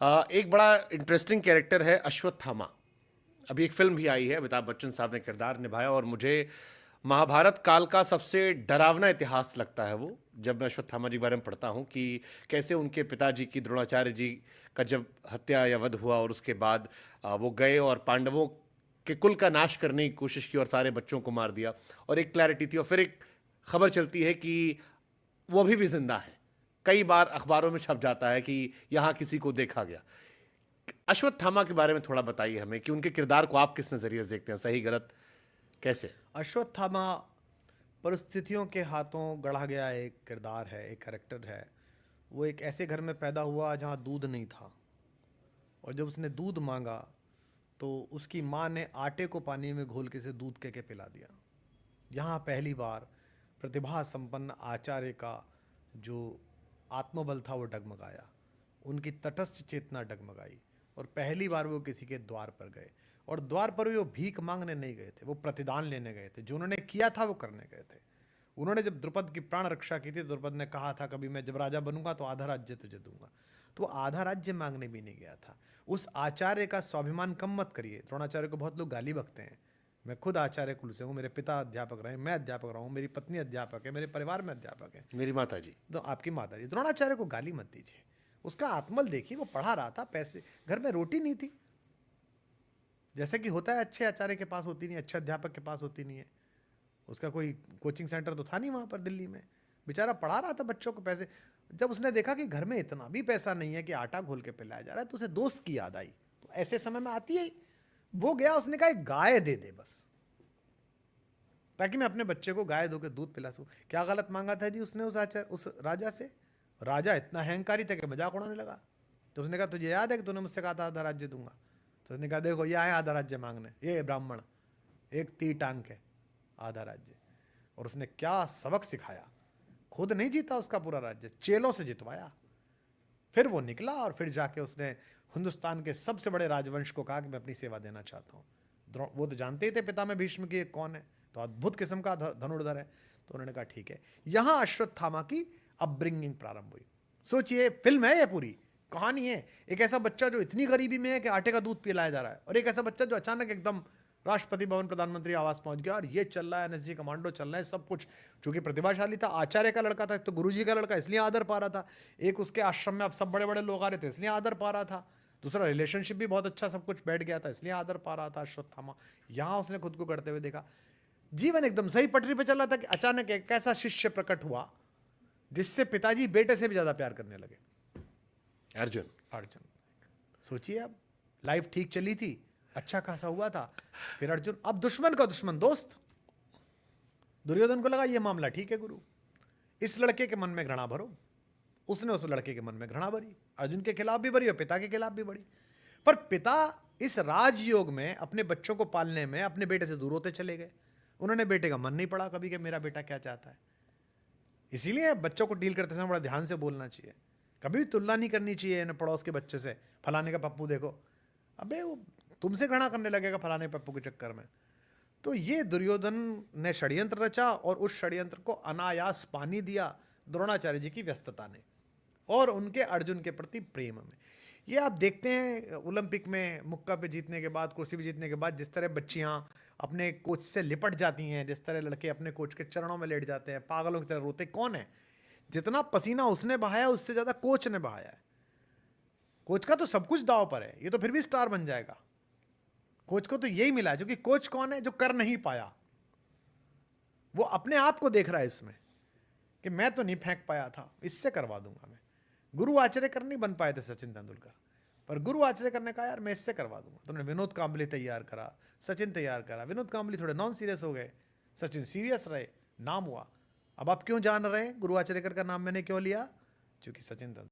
एक बड़ा interesting character है अश्वत्थामा। अभी एक फिल्म भी आई है, अमिताभ बच्चन साहब ने किरदार निभाया और मुझे महाभारत काल का सबसे डरावना इतिहास लगता है वो, जब मैं अश्वत्थामा जी के बारे में पढ़ता हूँ कि कैसे उनके पिताजी की, द्रोणाचार्य जी का जब हत्या या वध हुआ और उसके बाद वो गए और पांडवों के कुल का नाश करने की कोशिश की और सारे बच्चों को मार दिया। और एक क्लैरिटी थी और फिर एक खबर चलती है कि वो अभी भी जिंदा है। कई बार अखबारों में छप जाता है कि यहाँ किसी को देखा गया। अश्वत्थामा के बारे में थोड़ा बताइए हमें कि उनके किरदार को आप किस नज़रिए से देखते हैं, सही गलत कैसे? अश्वत्थामा परिस्थितियों के हाथों गढ़ा गया एक किरदार है, एक कैरेक्टर है। वो एक ऐसे घर में पैदा हुआ जहाँ दूध नहीं था, और जब उसने दूध मांगा तो उसकी माँ ने आटे को पानी में घोल के से दूध के पिला दिया। यहाँ पहली बार प्रतिभा संपन्न आचार्य का जो आत्मबल था वो डगमगाया, उनकी तटस्थ चेतना डगमगाई, और पहली बार वो किसी के द्वार पर गए। और द्वार पर भी वो भीख मांगने नहीं गए थे, वो प्रतिदान लेने गए थे। जो उन्होंने किया था वो करने गए थे। उन्होंने जब द्रुपद की प्राण रक्षा की थी, द्रुपद ने कहा था कभी मैं जब राजा बनूंगा तो आधा राज्य तुझे दूंगा, तो वो आधा राज्य मांगने भी नहीं गया था। उस आचार्य का स्वाभिमान कम मत करिए। द्रोणाचार्य को बहुत लोग गाली बकते हैं। मैं खुद आचार्य कुल से हूँ, मेरे पिता अध्यापक रहे, मैं अध्यापक रहा हूँ, मेरी पत्नी अध्यापक है, मेरे परिवार में अध्यापक है। मेरी माता जी। तो आपकी माता जी, द्रोणाचार्य को गाली मत दीजिए। उसका आत्मल देखिए, वो पढ़ा रहा था, पैसे, घर में रोटी नहीं थी। जैसे कि होता है, अच्छे आचार्य के पास होती नहीं, अच्छे अध्यापक के पास होती नहीं है। उसका कोई कोचिंग सेंटर तो था नहीं वहाँ पर दिल्ली में, बेचारा पढ़ा रहा था बच्चों को पैसे। जब उसने देखा कि घर में इतना भी पैसा नहीं है कि आटा घोल के पिलाया जा रहा है, तो उसे दोस्त की याद आई। तो ऐसे समय में आती है, वो गया, उसने कहा एक गाय दे दे बस, ताकि मैं अपने बच्चे को गाय धोकर दूध पिला सकूं। क्या गलत मांगा था जी उसने उस राजा से? राजा इतना अहंकारी था कि मजाक उड़ाने लगा। तो उसने कहा तुझे याद है कि तूने मुझसे कहा था आधा राज्य दूंगा? तो उसने कहा देखो ये आए आधा राज्य मांगने, ये ब्राह्मण, एक तीर टांग के आधा राज्य। और उसने क्या सबक सिखाया। खुद नहीं जीता उसका पूरा राज्य, चेलों से जितवाया। फिर वो निकला और फिर जाके उसने हिंदुस्तान के सबसे बड़े राजवंश को कहा कि मैं अपनी सेवा देना चाहता हूँ। वो तो जानते ही थे पिता में भीष्म की कौन है, तो अद्भुत किस्म का धनुर्धर है। तो उन्होंने कहा ठीक है। यहां अश्वत्थामा की अपब्रिंगिंग प्रारंभ हुई। सोचिए, फिल्म है, ये पूरी कहानी है। एक ऐसा बच्चा जो इतनी गरीबी में है कि आटे का दूध पिलाया जा रहा है, और एक ऐसा बच्चा जो अचानक एकदम राष्ट्रपति भवन, प्रधानमंत्री आवास पहुंच गया, और ये चल रहा है, एनएसजी कमांडो चल रहा है, सब कुछ। चूंकि प्रतिभाशाली था, आचार्य का लड़का था, तो गुरुजी का लड़का, इसलिए आदर पा रहा था। एक उसके आश्रम में अब सब बड़े बड़े लोग आ रहे थे, इसलिए आदर पा रहा था। दूसरा, रिलेशनशिप भी बहुत अच्छा, सब कुछ बैठ गया था, इसलिए आदर पा रहा था अश्वत्थामा। यहां उसने खुद को करते हुए देखा। जीवन एकदम सही पटरी पे चल रहा था कि अचानक एक ऐसा शिष्य प्रकट हुआ जिससे पिताजी बेटे से भी ज्यादा प्यार करने लगे। अर्जुन। अर्जुन, सोचिए, अब लाइफ ठीक चली थी, अच्छा खासा हुआ था, फिर अर्जुन, अब दुश्मन का दुश्मन दोस्त। दुर्योधन को लगा ये मामला ठीक है गुरु, इस लड़के के मन में घृणा भरो। उसने उस लड़के के मन में घृणा भरी, अर्जुन के खिलाफ भी भरी और पिता के खिलाफ भी भरी। पर पिता इस राजयोग में अपने बच्चों को पालने में अपने बेटे से दूर होते चले गए। उन्होंने बेटे का मन नहीं पड़ा कभी कि मेरा बेटा क्या चाहता है। इसीलिए बच्चों को डील करते समय बड़ा ध्यान से बोलना चाहिए। कभी भी तुलना नहीं करनी चाहिए न पड़ोस के बच्चे से, फलाने का पप्पू देखो, अबे वो तुमसे घृणा करने लगेगा फलाने पप्पू के चक्कर में। तो ये दुर्योधन ने षड्यंत्र रचा, और उस षड्यंत्र को अनायास पानी दिया द्रोणाचार्य जी की व्यस्तता ने और उनके अर्जुन के प्रति प्रेम में। ये आप देखते हैं ओलंपिक में मुक्का पे जीतने के बाद, कुर्सी पे जीतने के बाद, जिस तरह बच्चियां अपने कोच से लिपट जाती हैं, जिस तरह लड़के अपने कोच के चरणों में लेट जाते हैं, पागलों की तरह रोते। कौन है? जितना पसीना उसने बहाया उससे ज्यादा कोच ने बहाया है। कोच का तो सब कुछ दांव पर है, ये तो फिर भी स्टार बन जाएगा। कोच को तो यही मिला है, क्योंकि कोच कौन है? जो कर नहीं पाया। वो अपने आप को देख रहा है इसमें कि मैं तो नहीं फेंक पाया था, इससे करवा दूंगा मैं। गुरु आचरेकर नहीं बन पाए थे सचिन तेंदुलकर, पर गुरु आचरेकर ने कहा यार मैं इससे करवा दूंगा। तो उन्होंने विनोद कांबली तैयार करा, सचिन तैयार करा। विनोद कांबली थोड़े नॉन सीरियस हो गए, सचिन सीरियस रहे, नाम हुआ। अब आप क्यों जान रहे हैं गुरु आचरेकर का नाम मैंने क्यों लिया? क्योंकि सचिन तेंदुलकर